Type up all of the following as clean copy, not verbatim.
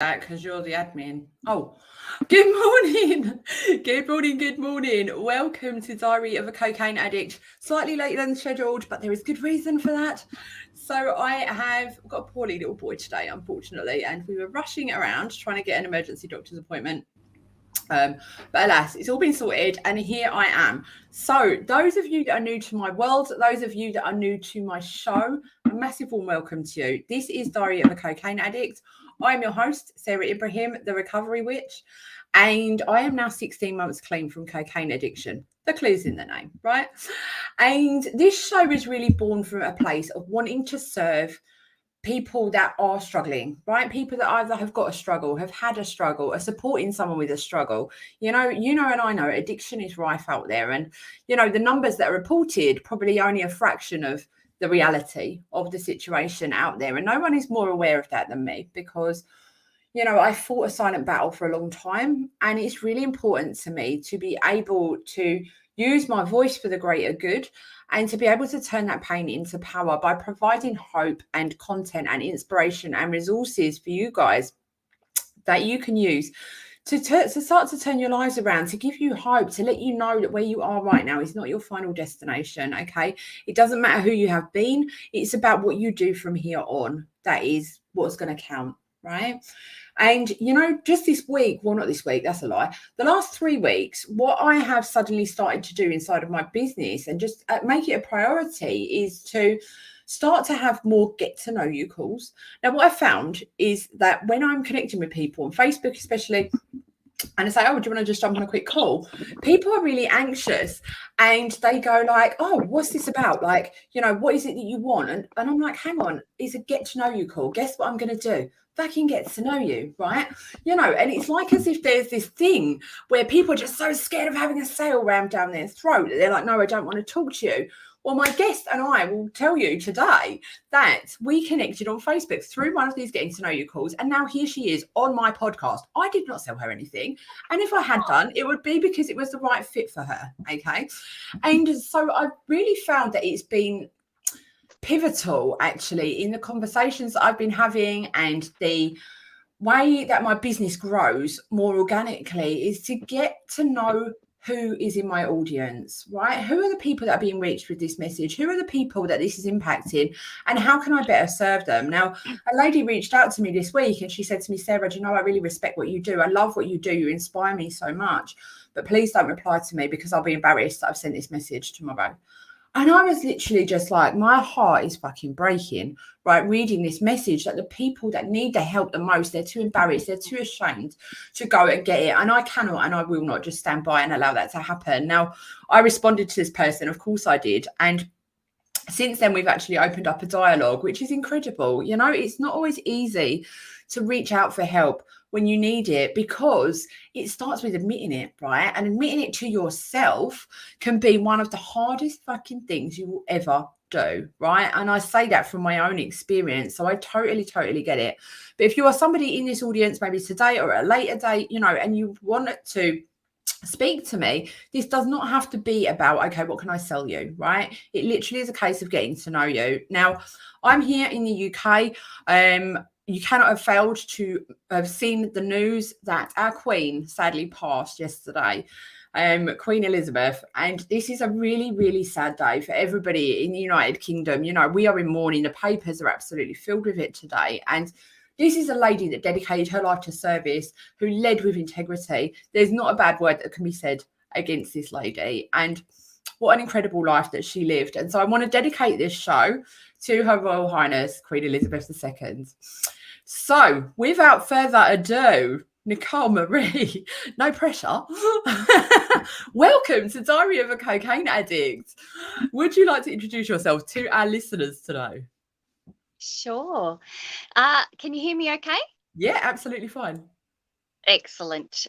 that because you're the admin. Oh, good morning. Good morning. Welcome to Diary of a Cocaine Addict. Slightly later than scheduled, but there is good reason for that. So I have got a poorly little boy today, unfortunately, and we were rushing around trying to get an emergency doctor's appointment. But alas, it's all been sorted, and here I am. So, those of you that are new to my world, those of you that are new to my show, a massive warm welcome to you. This is Diary of a Cocaine Addict. I'm your host, Sarah Ibrahim, the Recovery Witch, and I am now 16 months clean from cocaine addiction. The clue's in the name, right? And this show is really born from a place of wanting to serve people that are struggling, right? People that either have got a struggle, have had a struggle, are supporting someone with a struggle. And I know addiction is rife out there. And, the numbers that are reported probably only a fraction of the reality of the situation out there. And no one is more aware of that than me because, I fought a silent battle for a long time. And it's really important to me to be able to use my voice for the greater good and to be able to turn that pain into power by providing hope and content and inspiration and resources for you guys that you can use to start to turn your lives around, to give you hope, to let you know that where you are right now is not your final destination, okay? It doesn't matter who you have been. It's about what you do from here on. That is what's going to count, right? And, just this week, well, not this week, that's a lie. The last 3 weeks, what I have suddenly started to do inside of my business and just make it a priority is to start to have more get to know you calls. Now, what I found is that when I'm connecting with people on Facebook, especially, and I say, oh, do you want to just jump on a quick call? People are really anxious and they go like, oh, what's this about? Like, what is it that you want? And I'm like, hang on, it's a get to know you call. Guess what I'm going to do? Fucking get to know you, right? And it's like as if there's this thing where people are just so scared of having a sale rammed down their throat that they're like, no, I don't want to talk to you. Well, my guest and I will tell you today that we connected on Facebook through one of these getting to know you calls. And now here she is on my podcast. I did not sell her anything. And if I had done, it would be because it was the right fit for her. Okay. And so I've really found that it's been pivotal actually in the conversations that I've been having and the way that my business grows more organically is to get to know who is in my audience, right? Who are the people that are being reached with this message? Who are the people that this is impacting? And how can I better serve them? Now, a lady reached out to me this week and she said to me, Sarah, do you know, I really respect what you do. I love what you do. You inspire me so much. But please don't reply to me because I'll be embarrassed that I've sent this message tomorrow. And I was literally just like, my heart is fucking breaking, right? Reading this message that the people that need the help the most, they're too embarrassed, they're too ashamed to go and get it. And I cannot and I will not just stand by and allow that to happen. Now, I responded to this person, of course I did. And since then, we've actually opened up a dialogue, which is incredible. It's not always easy to reach out for help when you need it because it starts with admitting it, right? And admitting it to yourself can be one of the hardest fucking things you will ever do, right? And I say that from my own experience. So I totally get it. But if you are somebody in this audience, maybe today or at a later date, and you want to speak to me, this does not have to be about, okay, what can I sell you, right? It literally is a case of getting to know you. Now, I'm here in the UK. You cannot have failed to have seen the news that our Queen sadly passed yesterday, Queen Elizabeth. And this is a really, really sad day for everybody in the United Kingdom. We are in mourning. The papers are absolutely filled with it today. And this is a lady that dedicated her life to service, who led with integrity. There's not a bad word that can be said against this lady. And what an incredible life that she lived. And so I want to dedicate this show to Her Royal Highness, Queen Elizabeth II. So without further ado, Nicole Marie, no pressure. Welcome to Diary of a Cocaine Addict. Would you like to introduce yourself to our listeners today? Sure. Can you hear me okay? Yeah, absolutely fine. Excellent.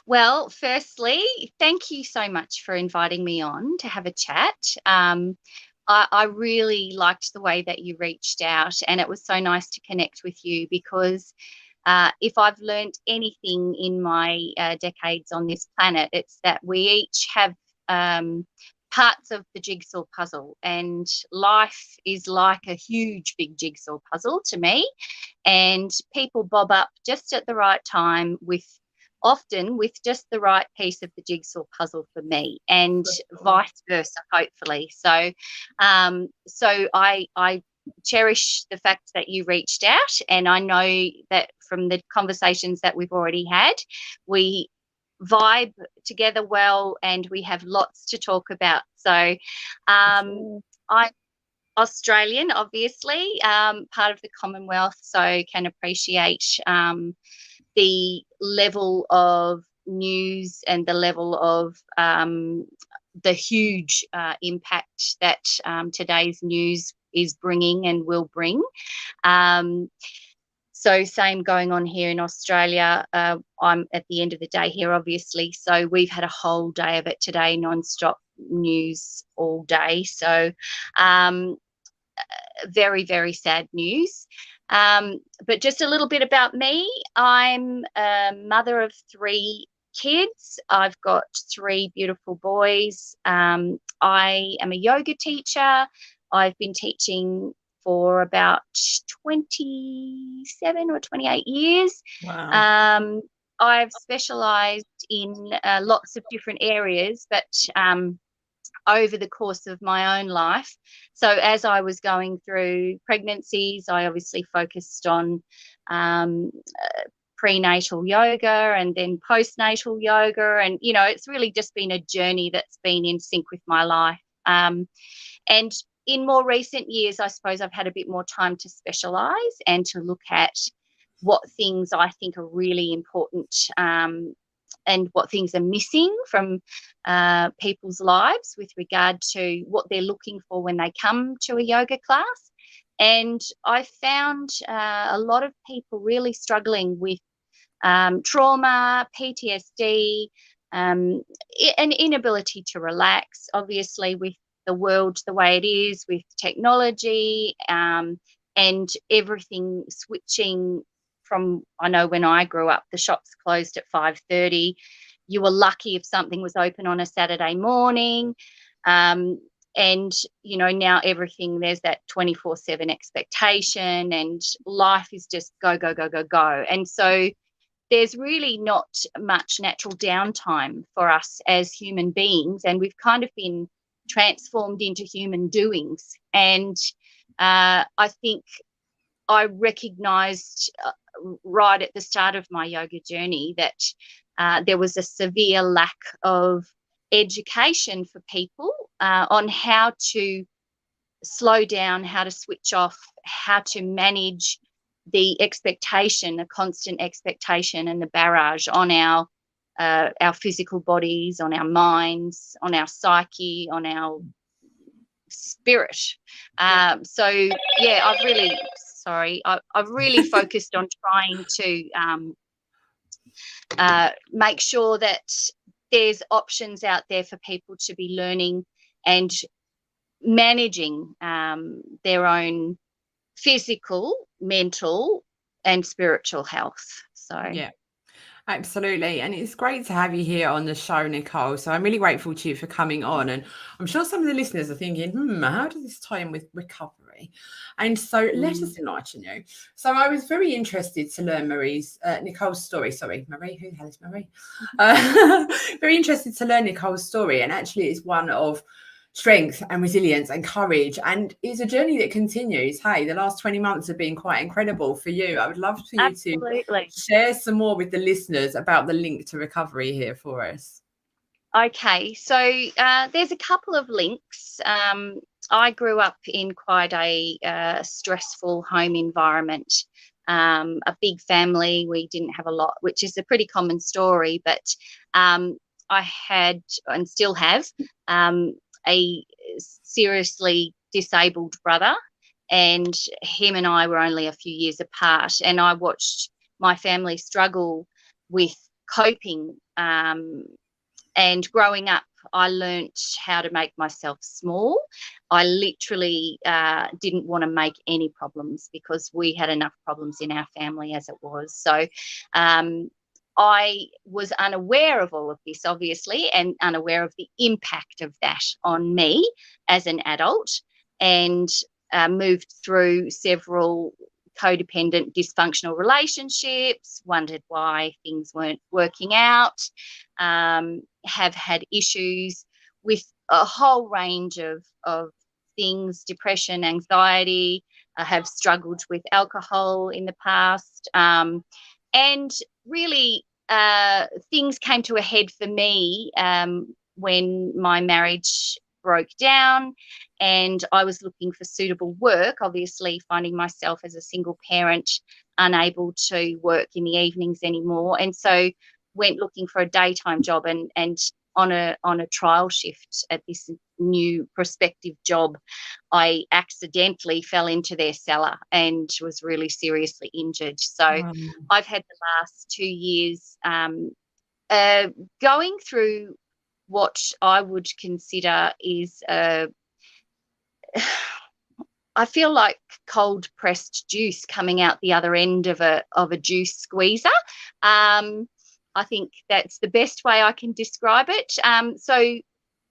Well, firstly, thank you so much for inviting me on to have a chat. I really liked the way that you reached out, and it was so nice to connect with you because if I've learned anything in my decades on this planet, it's that we each have parts of the jigsaw puzzle, and life is like a huge big jigsaw puzzle to me, and people bob up just at the right time often with just the right piece of the jigsaw puzzle for me, and vice versa, hopefully. So I cherish the fact that you reached out, and I know that from the conversations that we've already had, we vibe together well, and we have lots to talk about. So I'm Australian, obviously, part of the Commonwealth, so can appreciate the level of news and the level of the huge impact that today's news is bringing and will bring. So same going on here in Australia. I'm at the end of the day here, obviously. So we've had a whole day of it today, non-stop news all day. So very, very sad news. But just a little bit about me. I'm a mother of 3 kids. I've got 3 beautiful boys. I am a yoga teacher. I've been teaching for about 27 or 28 years. Wow. I've specialised in lots of different areas, but over the course of my own life. So as I was going through pregnancies, I obviously focused on prenatal yoga and then postnatal yoga. And, you know, it's really just been a journey that's been in sync with my life. And in more recent years, I suppose I've had a bit more time to specialise and to look at what things I think are really important and what things are missing from people's lives with regard to what they're looking for when they come to a yoga class. And I found a lot of people really struggling with trauma, PTSD, an inability to relax, obviously, with the world the way it is, with technology, and everything switching from, I know when I grew up, the shops closed at 5:30. You were lucky if something was open on a Saturday morning. And, you know, now everything, there's that 24/7 expectation, and life is just go, go, go, go, go. And so there's really not much natural downtime for us as human beings, and we've kind of been transformed into human doings. And I think I recognised right at the start of my yoga journey that there was a severe lack of education for people on how to slow down, how to switch off, how to manage the expectation, the constant expectation and the barrage on our physical bodies, on our minds, on our psyche, on our spirit. So yeah, I've really focused on trying to make sure that there's options out there for people to be learning and managing their own physical, mental and spiritual health. So Yeah. Absolutely. And it's great to have you here on the show, Nicole. So I'm really grateful to you for coming on. And I'm sure some of the listeners are thinking, how does this tie in with recovery? And so let us enlighten you. So I was very interested to learn Nicole's story. Sorry, Marie, who the hell is Marie? Very interested to learn Nicole's story. And actually it's one of strength and resilience and courage, and it's a journey that continues. Hey, the last 20 months have been quite incredible for you. I would love for you to share some more with the listeners about the link to recovery here for us. Okay, so there's a couple of links. I grew up in quite a stressful home environment, a big family. We didn't have a lot, which is a pretty common story, but I had and still have a seriously disabled brother, and him and I were only a few years apart, and I watched my family struggle with coping, and growing up I learnt how to make myself small. I literally didn't want to make any problems because we had enough problems in our family as it was. So I was unaware of all of this, obviously, and unaware of the impact of that on me as an adult, and moved through several codependent dysfunctional relationships, wondered why things weren't working out, have had issues with a whole range of things, depression, anxiety. I have struggled with alcohol in the past. And really, things came to a head for me when my marriage broke down and I was looking for suitable work, obviously finding myself as a single parent unable to work in the evenings anymore. And so went looking for a daytime job, and on a trial shift at this new prospective job, I accidentally fell into their cellar and was really seriously injured. So I've had the last 2 years going through what I would consider is I feel like cold pressed juice coming out the other end of a juice squeezer. I think that's the best way I can describe it. So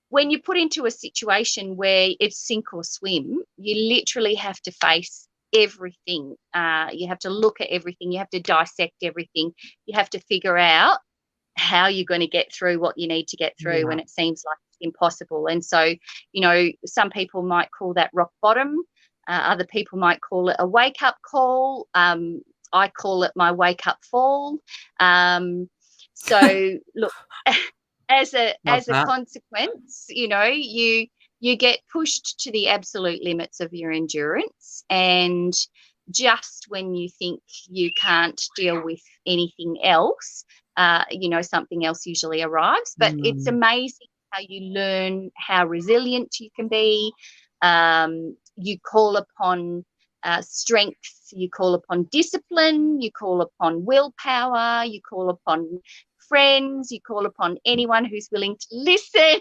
when you're put into a situation where it's sink or swim, you literally have to face everything. You have to look at everything. You have to dissect everything. You have to figure out how you're going to get through what you need to get through when it seems like it's impossible. And so, you know, some people might call that rock bottom. Other people might call it a wake-up call. I call it my wake-up fall. So, look, as a consequence, you know, you get pushed to the absolute limits of your endurance, and just when you think you can't deal with anything else, you know, something else usually arrives. But it's amazing how you learn how resilient you can be. You call upon strength, you call upon discipline, you call upon willpower, you call upon friends, you call upon anyone who's willing to listen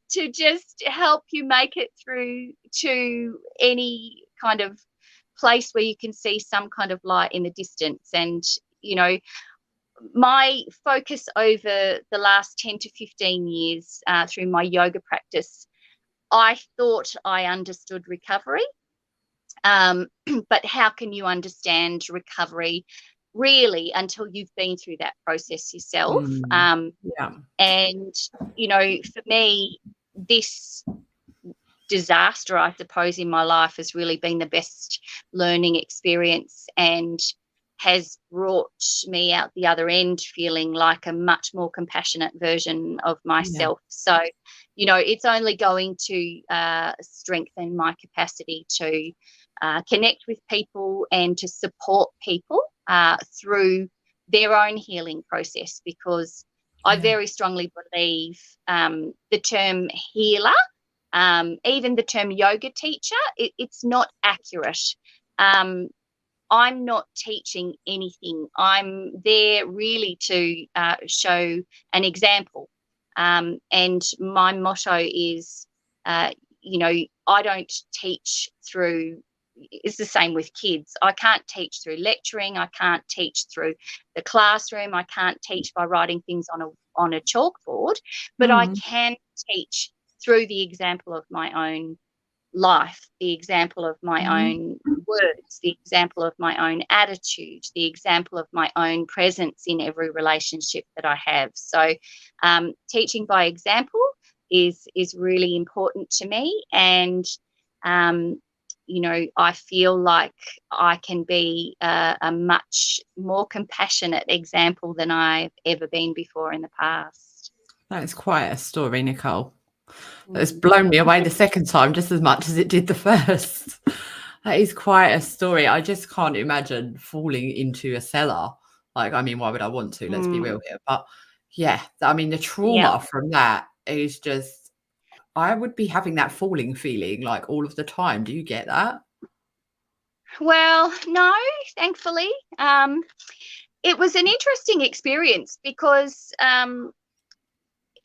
to just help you make it through to any kind of place where you can see some kind of light in the distance. And, you know, my focus over the last 10 to 15 years through my yoga practice, I thought I understood recovery. But how can you understand recovery really until you've been through that process yourself? And, you know, for me, this disaster, I suppose, in my life has really been the best learning experience and has brought me out the other end feeling like a much more compassionate version of myself. So, you know, it's only going to strengthen my capacity to connect with people and to support people through their own healing process, because I very strongly believe the term healer, even the term yoga teacher, it's not accurate. I'm not teaching anything. I'm there really to show an example. And my motto is, you know, I don't teach through, it's the same with kids. I can't teach through lecturing. I can't teach through the classroom. I can't teach by writing things on a chalkboard, but I can teach through the example of my own life, the example of my own words, the example of my own attitude, the example of my own presence in every relationship that I have. So teaching by example is really important to me. And, you know, I feel like I can be a much more compassionate example than I've ever been before in the past. That is quite a story, Nicole. It's blown me away the second time just as much as it did the first. That is quite a story. I just can't imagine falling into a cellar. Like, I mean, why would I want to? Let's be real here. But yeah, I mean, the trauma from that is just, I would be having that falling feeling like all of the time. Do you get that? Well, no, thankfully. It was an interesting experience because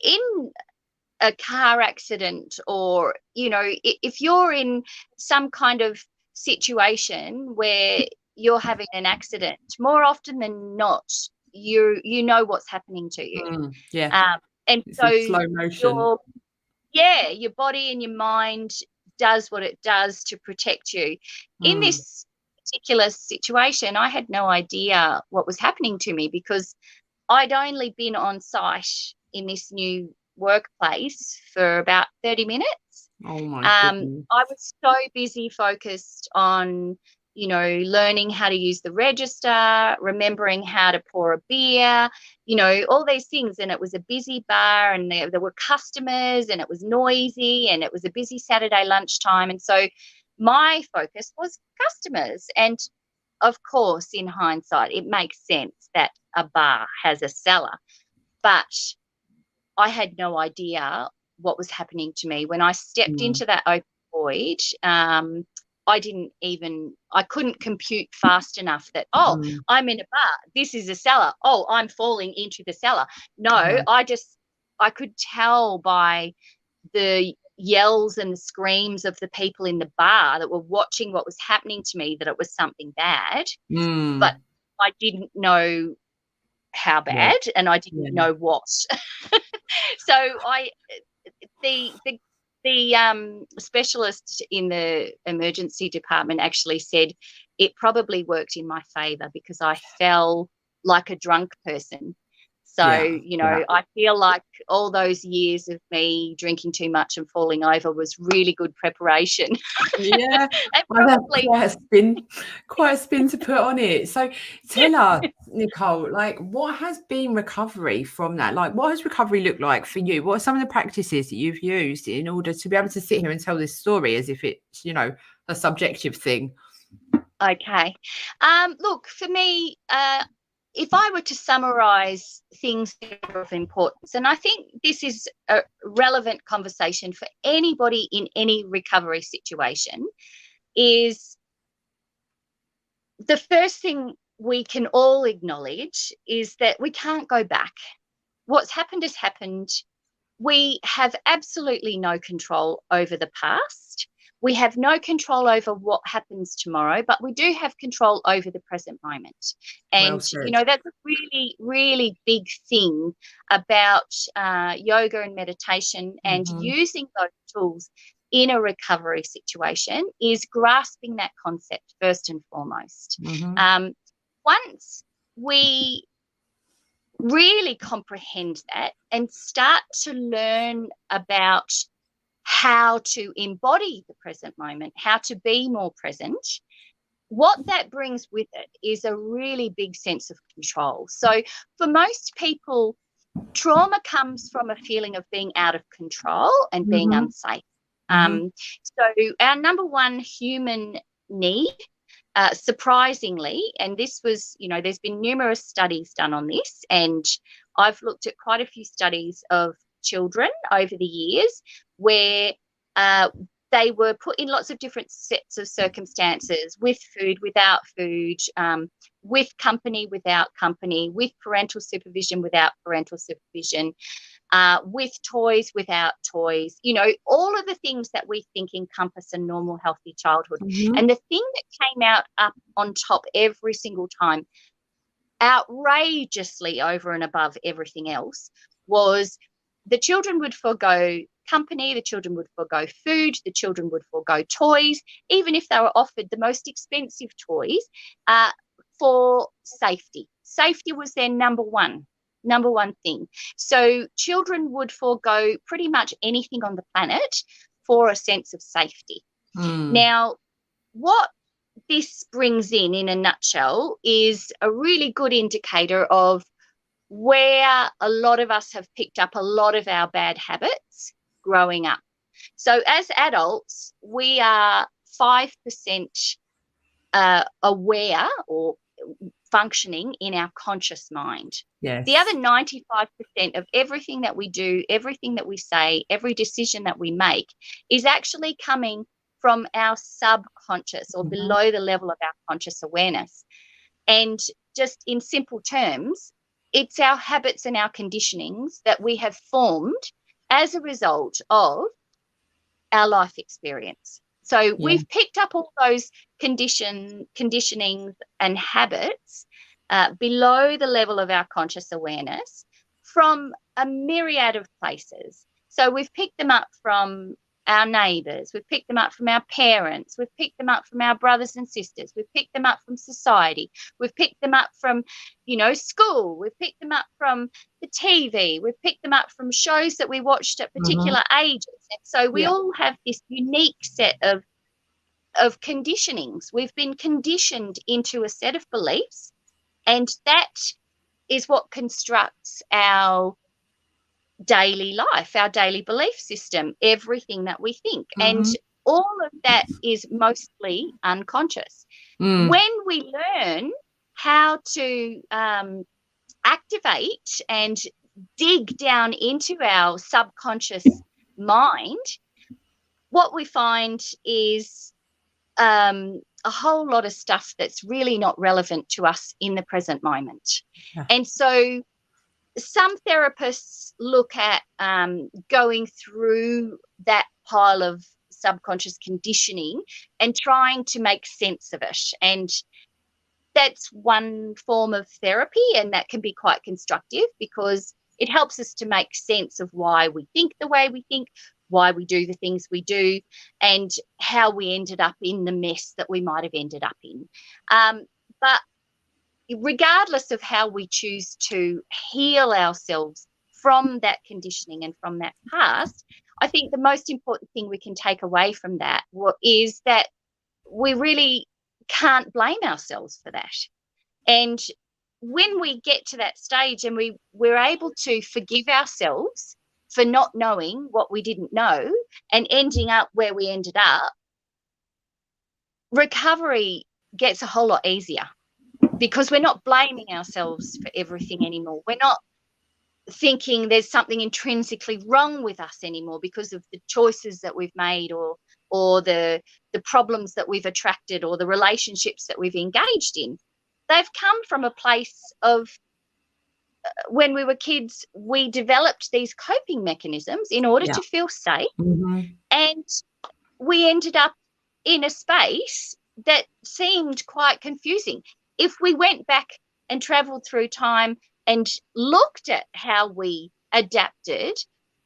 in a car accident, or, you know, if you're in some kind of situation where you're having an accident, more often than not, you know what's happening to you. Yeah, And it's so in slow motion. your body and your mind does what it does to protect you. In this particular situation, I had no idea what was happening to me because I'd only been on site in this new workplace for about 30 minutes. Oh my goodness. I was so busy focused on, learning how to use the register, remembering how to pour a beer, all these things. And it was a busy bar, and there were customers, and it was noisy, and it was a busy Saturday lunchtime. And so my focus was customers. And of course, in hindsight, it makes sense that a bar has a cellar, but I had no idea what was happening to me. When I stepped into that open void, I couldn't compute fast enough that, I'm in a bar. This is a cellar. Oh, I'm falling into the cellar. No, I could tell by the yells and the screams of the people in the bar that were watching what was happening to me that it was something bad. But I didn't know how bad, and I didn't know what. So the specialist in the emergency department actually said it probably worked in my favor because I fell like a drunk person. So, I feel like all those years of me drinking too much and falling over was really good preparation. Yeah, And probably quite a spin to put on it. So tell us, Nicole, like, what has been recovery from that? Like, what has recovery looked like for you? What are some of the practices that you've used in order to be able to sit here and tell this story as if it's, a subjective thing? Okay. Look, for me, if I were to summarize things of importance, and I think this is a relevant conversation for anybody in any recovery situation, is the first thing we can all acknowledge is that we can't go back. What's happened has happened. We have absolutely no control over the past. We have no control over what happens tomorrow, but we do have control over the present moment. And, that's a really, really big thing about yoga and meditation and using those tools in a recovery situation is grasping that concept first and foremost. Once we really comprehend that and start to learn about how to embody the present moment, how to be more present, what that brings with it is a really big sense of control. So for most people, trauma comes from a feeling of being out of control and being unsafe. So our number one human need, surprisingly, and this was, there's been numerous studies done on this, and I've looked at quite a few studies of children over the years where they were put in lots of different sets of circumstances, with food, without food, with company, without company, with parental supervision, without parental supervision, with toys, without toys, all of the things that we think encompass a normal, healthy childhood. And the thing that came out up on top every single time, outrageously over and above everything else, was the children would forego company, the children would forego food, the children would forego toys, even if they were offered the most expensive toys, for safety. Safety was their number one thing. So children would forego pretty much anything on the planet for a sense of safety. Now, what this brings in a nutshell, is a really good indicator of where a lot of us have picked up a lot of our bad habits growing up. So as adults, we are 5% aware or functioning in our conscious mind. Yes. The other 95% of everything that we do, everything that we say, every decision that we make is actually coming from our subconscious or below the level of our conscious awareness. And just in simple terms, it's our habits and our conditionings that we have formed as a result of our life experience. So we've picked up all those conditionings and habits below the level of our conscious awareness from a myriad of places. So we've picked them up from our neighbours, we've picked them up from our parents, we've picked them up from our brothers and sisters, we've picked them up from society, we've picked them up from, school, we've picked them up from the TV, we've picked them up from shows that we watched at particular ages. And so we all have this unique set of conditionings. We've been conditioned into a set of beliefs, and that is what constructs our daily life, our daily belief system, everything that we think. And all of that is mostly unconscious. When we learn how to activate and dig down into our subconscious mind, what we find is a whole lot of stuff that's really not relevant to us in the present moment. And so some therapists look at going through that pile of subconscious conditioning and trying to make sense of it. And that's one form of therapy, and that can be quite constructive because it helps us to make sense of why we think the way we think, why we do the things we do, and how we ended up in the mess that we might have ended up in. But regardless of how we choose to heal ourselves from that conditioning and from that past, I think the most important thing we can take away from that is that we really can't blame ourselves for that. And when we get to that stage and we're able to forgive ourselves for not knowing what we didn't know and ending up where we ended up, recovery gets a whole lot easier because we're not blaming ourselves for everything anymore. We're not thinking there's something intrinsically wrong with us anymore because of the choices that we've made or the problems that we've attracted or the relationships that we've engaged in. They've come from a place of when we were kids, we developed these coping mechanisms in order to feel safe, and we ended up in a space that seemed quite confusing. If we went back and travelled through time and looked at how we adapted,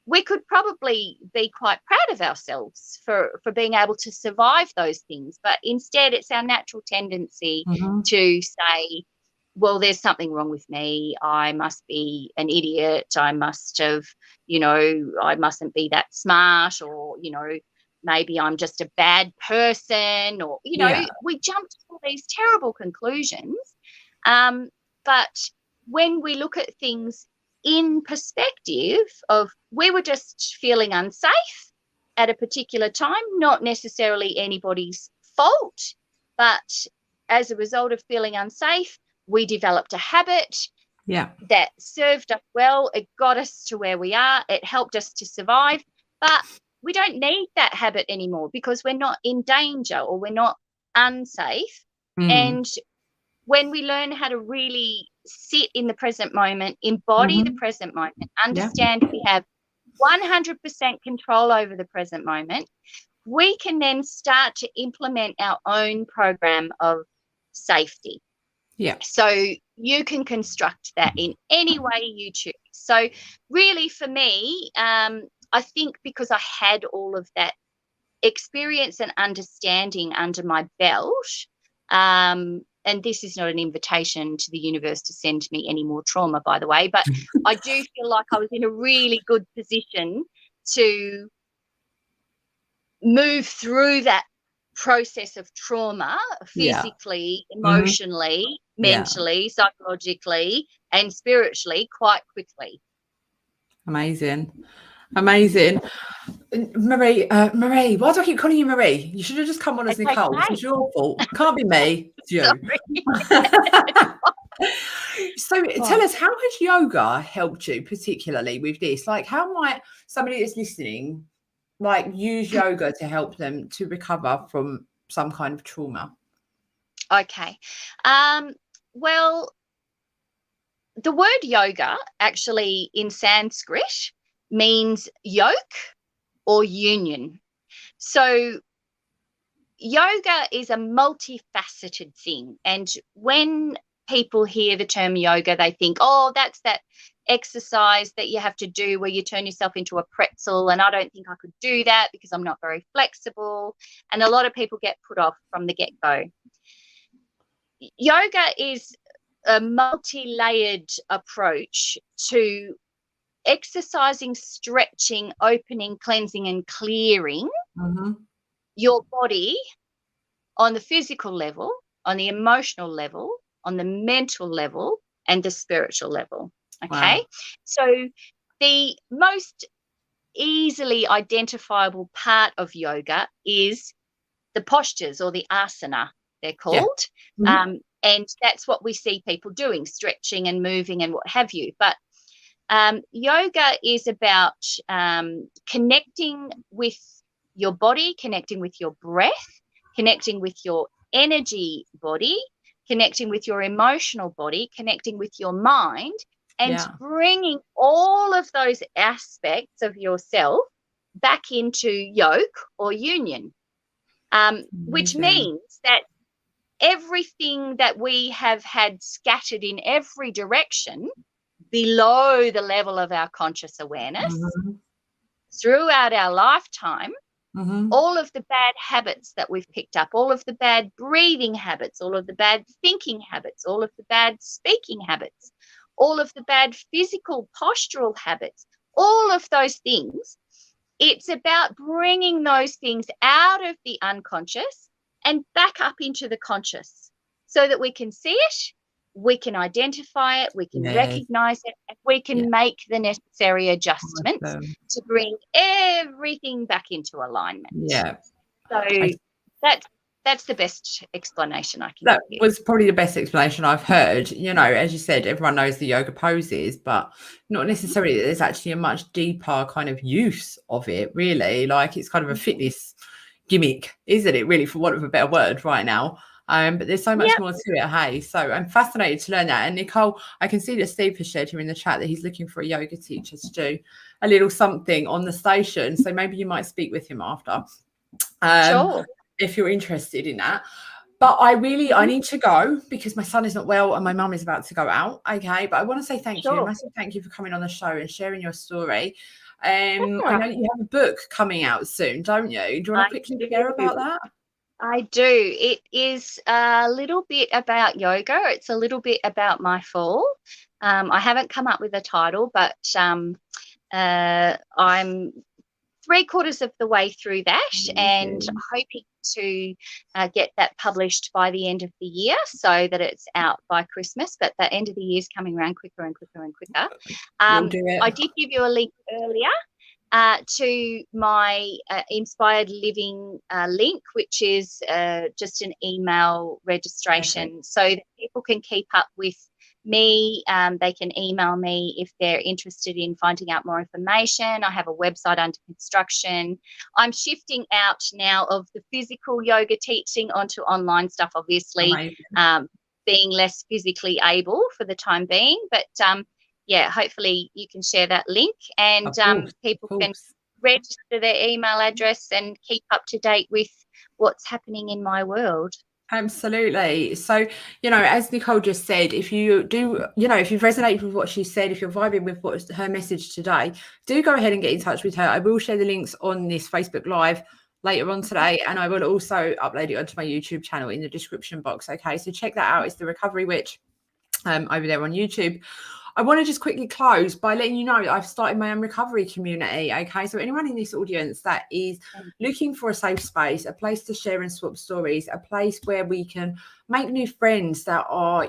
we could probably be quite proud of ourselves for being able to survive those things. But instead, it's our natural tendency to say, well, there's something wrong with me. I must be an idiot. I must have, I mustn't be that smart, or, maybe I'm just a bad person, or, we jump to all these terrible conclusions. But when we look at things in perspective of we were just feeling unsafe at a particular time, not necessarily anybody's fault, but as a result of feeling unsafe, we developed a habit that served us well. It got us to where we are. It helped us to survive. But we don't need that habit anymore because we're not in danger or we're not unsafe. And when we learn how to really sit in the present moment, embody the present moment, understand we have 100% control over the present moment, we can then start to implement our own program of safety. So you can construct that in any way you choose. So really for me, I think because I had all of that experience and understanding under my belt, and this is not an invitation to the universe to send me any more trauma, by the way, but I do feel like I was in a really good position to move through that process of trauma physically, emotionally, mentally, psychologically, and spiritually quite quickly. Amazing. Marie, why do I keep calling you Marie? You should have just come on as Nicole. It's your fault. Can't be me. It's you. So tell us, how has yoga helped you particularly with this? Like, how might somebody that's listening use yoga to help them to recover from some kind of trauma? Okay. Well, the word yoga actually in Sanskrit means yoke or union. So yoga is a multifaceted thing. And when people hear the term yoga, they think, oh, that's that exercise that you have to do where you turn yourself into a pretzel, and I don't think I could do that because I'm not very flexible. And a lot of people get put off from the get-go. Yoga is a multi-layered approach to exercising, stretching, opening, cleansing, and clearing your body on the physical level, on the emotional level, on the mental level, and the spiritual level. Okay. Wow. So the most easily identifiable part of yoga is the postures, or the asana, they're called. Yeah. And that's what we see people doing, stretching and moving and what have you. But yoga is about connecting with your body, connecting with your breath, connecting with your energy body, connecting with your emotional body, connecting with your mind, and bringing all of those aspects of yourself back into yoke or union, which means that everything that we have had scattered in every direction below the level of our conscious awareness throughout our lifetime, all of the bad habits that we've picked up, all of the bad breathing habits, all of the bad thinking habits, all of the bad speaking habits, all of the bad physical postural habits, all of those things, it's about bringing those things out of the unconscious and back up into the conscious so that we can see it, we can identify it, we can recognize it, and we can make the necessary adjustments to bring everything back into alignment. Yeah. So that's the best explanation I can give you. That was probably the best explanation I've heard. You know, as you said, everyone knows the yoga poses, but not necessarily that there's actually a much deeper kind of use of it, really. Like, it's kind of a fitness gimmick, isn't it, really, for want of a better word right now? But there's so much more to it, hey? So I'm fascinated to learn that. And Nicole, I can see that Steve has shared here in the chat that he's looking for a yoga teacher to do a little something on the station. So maybe you might speak with him after, sure, if you're interested in that. But I need to go because my son is not well and my mum is about to go out. Okay. But I want to say thank you. A massive thank you for coming on the show and sharing your story. I know you have a book coming out soon, don't you? Do you want to quickly share about that? I do. It is a little bit about yoga. It's a little bit about my fall. I haven't come up with a title, but I'm 3/4 of the way through that, and hoping to get that published by the end of the year so that it's out by Christmas. But the end of the year is coming around quicker and quicker and quicker. I did give you a link earlier to my Inspired Living link, which is just an email registration, so that people can keep up with me. They can email me if they're interested in finding out more information. I have a website under construction. I'm shifting out now of the physical yoga teaching onto online stuff, obviously, being less physically able for the time being. But hopefully you can share that link, and people can register their email address and keep up to date with what's happening in my world. Absolutely. So, as Nicole just said, if you do, if you've resonated with what she said, if you're vibing with what was her message today, do go ahead and get in touch with her. I will share the links on this Facebook Live later on today, and I will also upload it onto my YouTube channel in the description box. Okay, so check that out. It's The Recovery Witch over there on YouTube. I want to just quickly close by letting you know that I've started my own recovery community. Okay, so anyone in this audience that is looking for a safe space, a place to share and swap stories, a place where we can make new friends that are,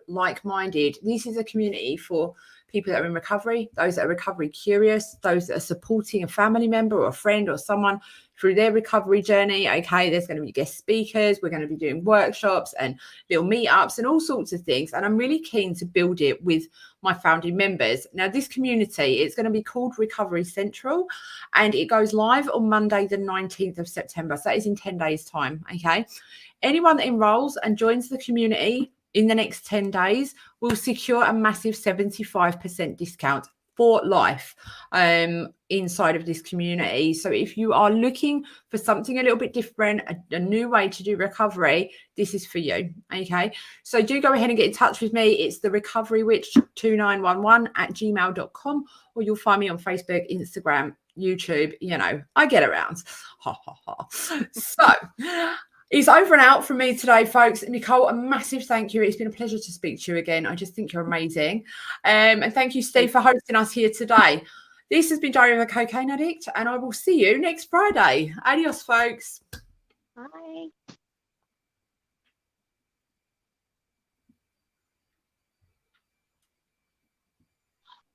like-minded. This is a community for people that are in recovery, those that are recovery curious, those that are supporting a family member or a friend or someone through their recovery journey. Okay, there's going to be guest speakers. We're going to be doing workshops and little meetups and all sorts of things. And I'm really keen to build it with my founding members. Now, this community, it's going to be called Recovery Central, and it goes live on Monday, the 19th of September. So that is in 10 days' time. Okay, anyone that enrolls and joins the community in the next 10 days will secure a massive 75% discount for life inside of this community. So if you are looking for something a little bit different, a new way to do recovery, this is for you. Okay, so do go ahead and get in touch with me. It's the recoverywitch2911@gmail.com, or you'll find me on Facebook, Instagram, YouTube. You know, I get around. Ha ha ha. So it's over and out from me today, folks. Nicole, a massive thank you. It's been a pleasure to speak to you again. I just think you're amazing. And thank you, Steve, for hosting us here today. This has been Diary of a Cocaine Addict, and I will see you next Friday. Adios, folks. Bye.